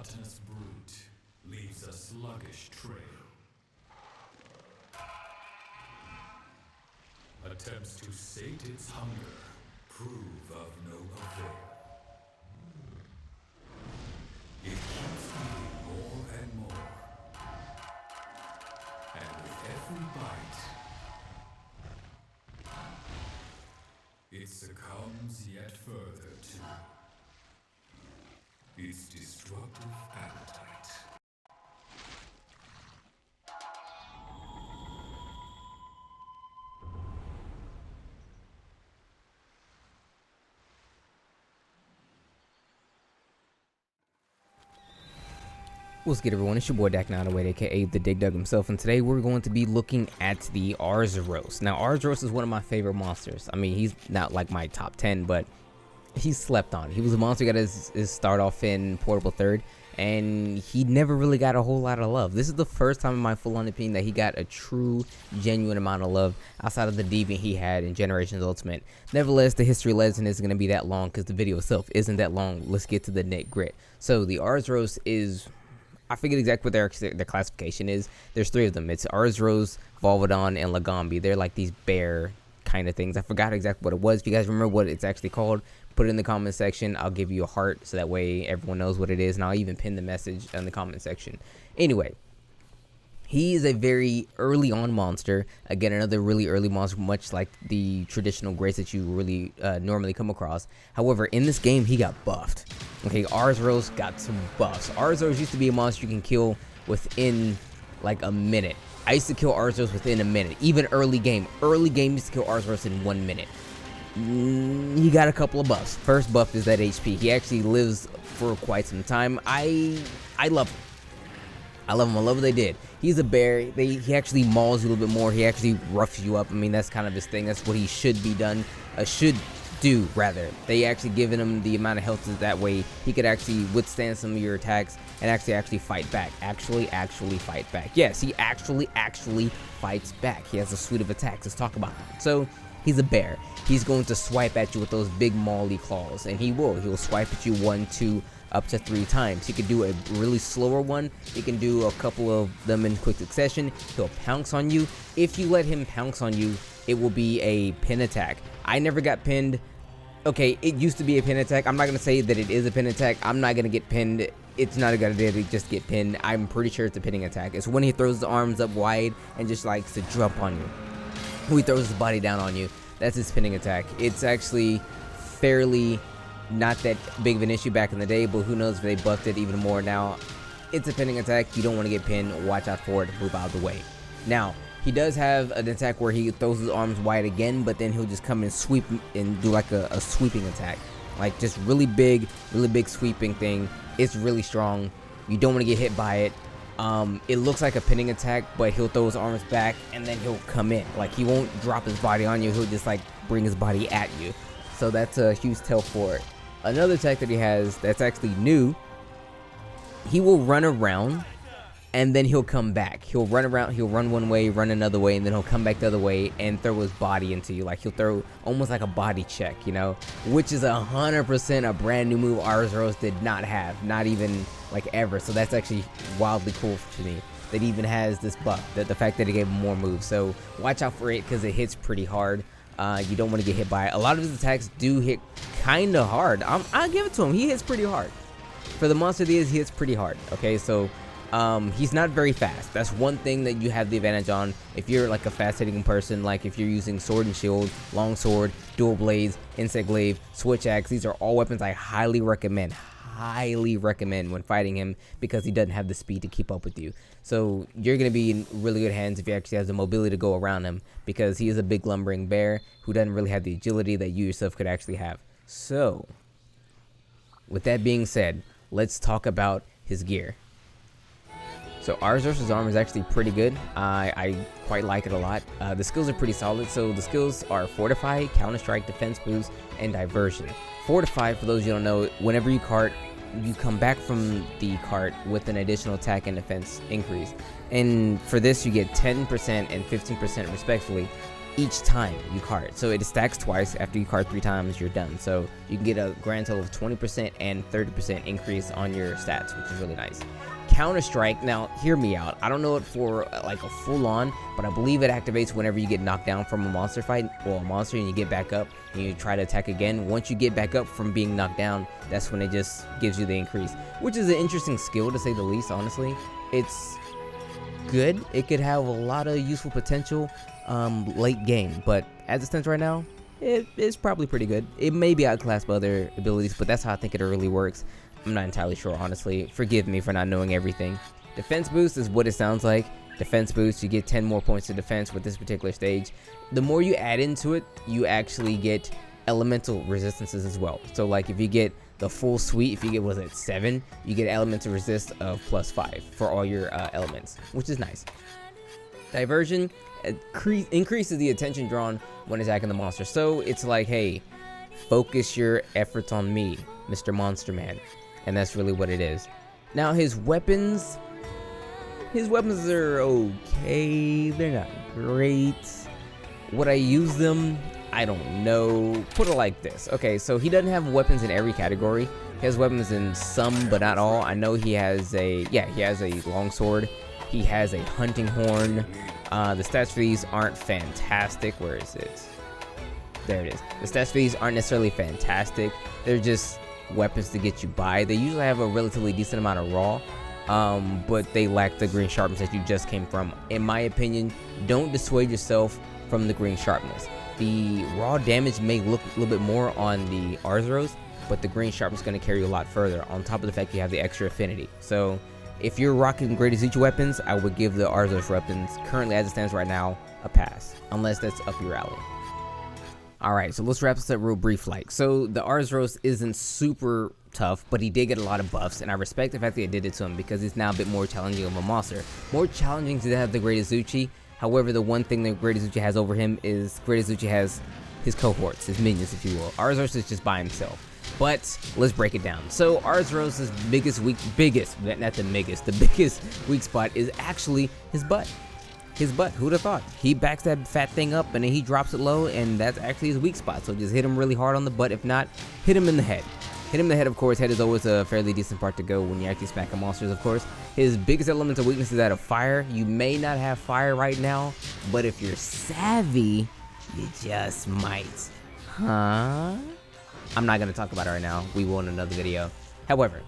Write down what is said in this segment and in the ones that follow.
gluttonous brute leaves a sluggish trail. Attempts to sate its hunger prove of no avail. It keeps eating more and more. And with every bite, it succumbs yet further to its destructive appetite. What's good, everyone? It's your boy Dak908, aka the Dig Dug himself, and today we're going to be looking at the Arzuros. Now, Arzuros is one of my favorite monsters. I mean, he's not like my top 10, but he's slept on. He was a monster who got his start off in Portable Third, and he never really got a whole lot of love. This is the first time in my full-on opinion that he got a true, genuine amount of love outside of the deviant he had in Generations Ultimate. Nevertheless, the history lesson isn't going to be that long because the video itself isn't that long. Let's get to the nit grit. So, the Arzuros is... I forget exactly what their classification is. There's three of them. It's Arzuros, Volvodon, and Lagombi. They're like these bear kind of things. I forgot exactly what it was. If you guys remember what it's actually called, put it in the comment section. I'll give you a heart so that way everyone knows what it is, and I'll even pin the message in the comment section. Anyway, he is a very early on monster. Again, another really early monster, much like the traditional greats that you really normally come across. However, in this game, he got buffed. Okay, Arzuros got some buffs. Arzuros used to be a monster you can kill within like a minute. I used to kill Arzuros within a minute. Even early game. Early game used to kill Arzuros in 1 minute. He got a couple of buffs. First buff is that HP. He actually lives for quite some time. I love him. I love him. I love what they did. He's a bear. He actually mauls you a little bit more. He actually roughs you up. I mean, that's kind of his thing. That's what he should be done. Should do, rather. They actually given him the amount of health that way he could actually withstand some of your attacks and actually fight back. Actually fight back. Yes, he actually fights back. He has a suite of attacks. Let's talk about him. So, he's a bear. He's going to swipe at you with those big mauly claws, and he will swipe at you 1, 2, up to 3 times. He can do a really slower one. He can do a couple of them in quick succession. He'll pounce on you. If you let him pounce on you, it will be a pin attack. I never got pinned. Okay, it used to be a pin attack. I'm not going to say that it is a pin attack. I'm not going to get pinned. It's not a good idea to just get pinned. I'm pretty sure it's a pinning attack. It's when he throws the arms up wide and just likes to jump on you. When he throws his body down on you, that's his pinning attack. It's actually fairly not that big of an issue back in the day, but who knows if they buffed it even more now. It's a pinning attack. You don't want to get pinned. Watch out for it. Move out of the way. Now, he does have an attack where he throws his arms wide again, but then he'll just come and sweep and do like a sweeping attack. Like just really big sweeping thing. It's really strong. You don't want to get hit by it. It looks like a pinning attack, but he'll throw his arms back and then he'll come in. Like he won't drop his body on you. He'll just like bring his body at you. So that's a huge tell for it. Another attack that he has that's actually new, he will run around and then he'll come back. He'll run around, he'll run one way, run another way, and then he'll come back the other way and throw his body into you. Like he'll throw almost like a body check, you know, which is 100% a brand new move Arzuros did not have, not even like ever. So that's actually wildly cool to me that he even has this buff, that the fact that he gave him more moves. So watch out for it because it hits pretty hard. You don't want to get hit by it. A lot of his attacks do hit kind of hard. I'll give it to him. He hits pretty hard. For the monster he hits pretty hard. Okay, so he's not very fast. That's one thing that you have the advantage on if you're like a fast hitting person, like if you're using sword and shield, long sword, dual blades, insect glaive, switch axe. These are all weapons I highly recommend when fighting him because he doesn't have the speed to keep up with you. So you're going to be in really good hands if he actually has the mobility to go around him because he is a big lumbering bear who doesn't really have the agility that you yourself could actually have. So with that being said, let's talk about his gear. So Arzuros' armor is actually pretty good. I quite like it a lot. The skills are pretty solid. So the skills are Fortify, Counter Strike, Defense Boost, and Diversion. Fortify, for those you don't know, whenever you cart, you come back from the cart with an additional attack and defense increase. And for this, you get 10% and 15% respectively. each time you card. So it stacks twice. After you card 3 times, you're done. So you can get a grand total of 20% and 30% increase on your stats, which is really nice. Counter-Strike, now hear me out. I don't know it for like a full-on, but I believe it activates whenever you get knocked down from a monster fight, or a monster, and you get back up and you try to attack again. Once you get back up from being knocked down, that's when it just gives you the increase, which is an interesting skill to say the least. Honestly, it's good. It could have a lot of useful potential late game, but as it stands right now, it's probably pretty good. It may be outclassed by other abilities, but that's how I think it really works. I'm not entirely sure, honestly. Forgive me for not knowing everything. Defense boost is what it sounds like. Defense boost, you get 10 more points of defense with this particular stage. The more you add into it, you actually get elemental resistances as well. So like if you get the full suite, if you get, was it 7, you get elemental resist of +5 for all your elements, which is nice. Diversion increases the attention drawn when attacking the monster. So it's like, hey, focus your efforts on me, Mr. Monster Man. And that's really what it is. Now his weapons are okay. They're not great. Would I use them? I don't know. Put it like this. Okay, so he doesn't have weapons in every category. He has weapons in some, but not all. I know he has a longsword. He has a hunting horn. The stats for these aren't fantastic. Where is it? There it is. The stats for these aren't necessarily fantastic. They're just weapons to get you by. They usually have a relatively decent amount of raw, but they lack the green sharpness that you just came from. In my opinion, don't dissuade yourself from the green sharpness. The raw damage may look a little bit more on the Arzuros, but the green sharpness is going to carry you a lot further, on top of the fact you have the extra affinity. So if you're rocking Great Azuchi weapons, I would give the Arzuros weapons, currently as it stands right now, a pass, unless that's up your alley. Alright, so let's wrap this up real brief like. So the Arzuros isn't super tough, but he did get a lot of buffs, and I respect the fact that they did it to him because he's now a bit more challenging of a monster. More challenging to have the Great Azuchi. However, the one thing that Great Azuchi has over him is Great Azuchi has his cohorts, his minions, if you will. Arzuros is just by himself. But let's break it down. So Arzuros' biggest weak spot is actually his butt. His butt, who'd have thought? He backs that fat thing up and then he drops it low, and that's actually his weak spot. So just hit him really hard on the butt. If not, hit him in the head. Hit him in the head, of course. Head is always a fairly decent part to go when you're actually smacking monsters, of course. His biggest element of weakness is that of fire. You may not have fire right now, but if you're savvy, you just might. Huh? I'm not going to talk about it right now. We will in another video. However,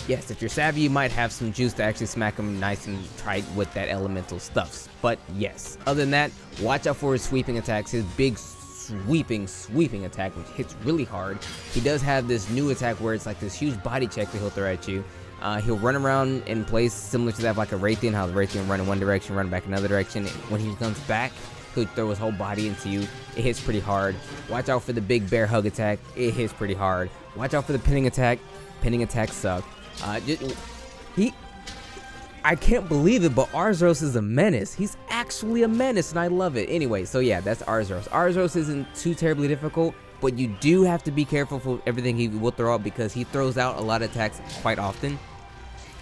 yes, if you're savvy, you might have some juice to actually smack him nice and tight with that elemental stuffs. But yes, other than that, watch out for his sweeping attacks. His big sweeping attack, which hits really hard. He does have this new attack where it's like this huge body check that he'll throw at you. He'll run around in place similar to that of like a Raytheon, how the Raytheon run in one direction, run back another direction. When he comes back, he'll throw his whole body into you. It hits pretty hard. Watch out for the big bear hug attack. It hits pretty hard. Watch out for the pinning attack. Pinning attacks suck. I can't believe it, but Arzuros is a menace. He's actually a menace, and I love it. Anyway, so yeah, that's Arzuros. Arzuros isn't too terribly difficult, but you do have to be careful for everything he will throw out because he throws out a lot of attacks quite often.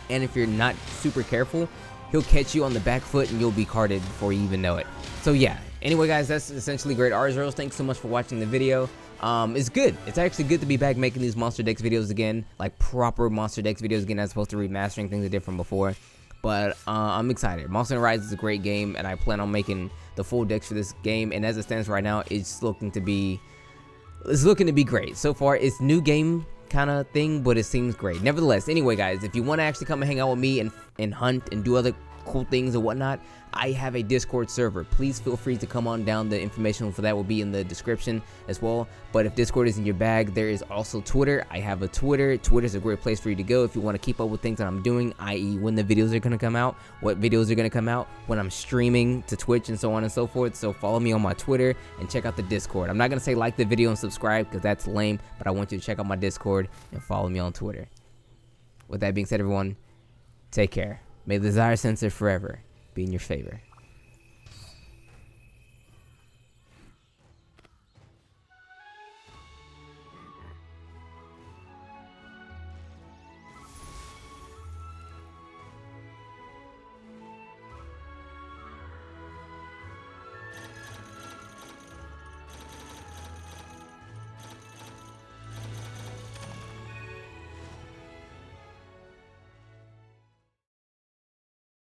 And if you're not super careful, he'll catch you on the back foot and you'll be carded before you even know it. So yeah, anyway guys, that's essentially great Arzuros. Thanks so much for watching the video. It's good. It's actually good to be back making these Monster Decks videos again, like proper Monster Decks videos again, as opposed to remastering things that did from before. But I'm excited. Monster Hunter Rise is a great game, and I plan on making the full decks for this game. And as it stands right now, it's looking to be great. So far, it's new game kind of thing, but it seems great. Nevertheless, anyway, guys, if you want to actually come and hang out with me and hunt and do other cool things and whatnot, I have a Discord server. Please feel free to come on down. The information for that will be in the description as well. But if Discord is in your bag, there is also Twitter. I have a Twitter. Twitter is a great place for you to go if you want to keep up with things that I'm doing, i.e. when the videos are going to come out, what videos are going to come out, when I'm streaming to Twitch, and so on and so forth. So follow me on my Twitter and check out the Discord. I'm not going to say like the video and subscribe because that's lame, but I want you to check out my Discord and follow me on Twitter. With that being said, everyone, take care. May the Desire Sensor forever be in your favor.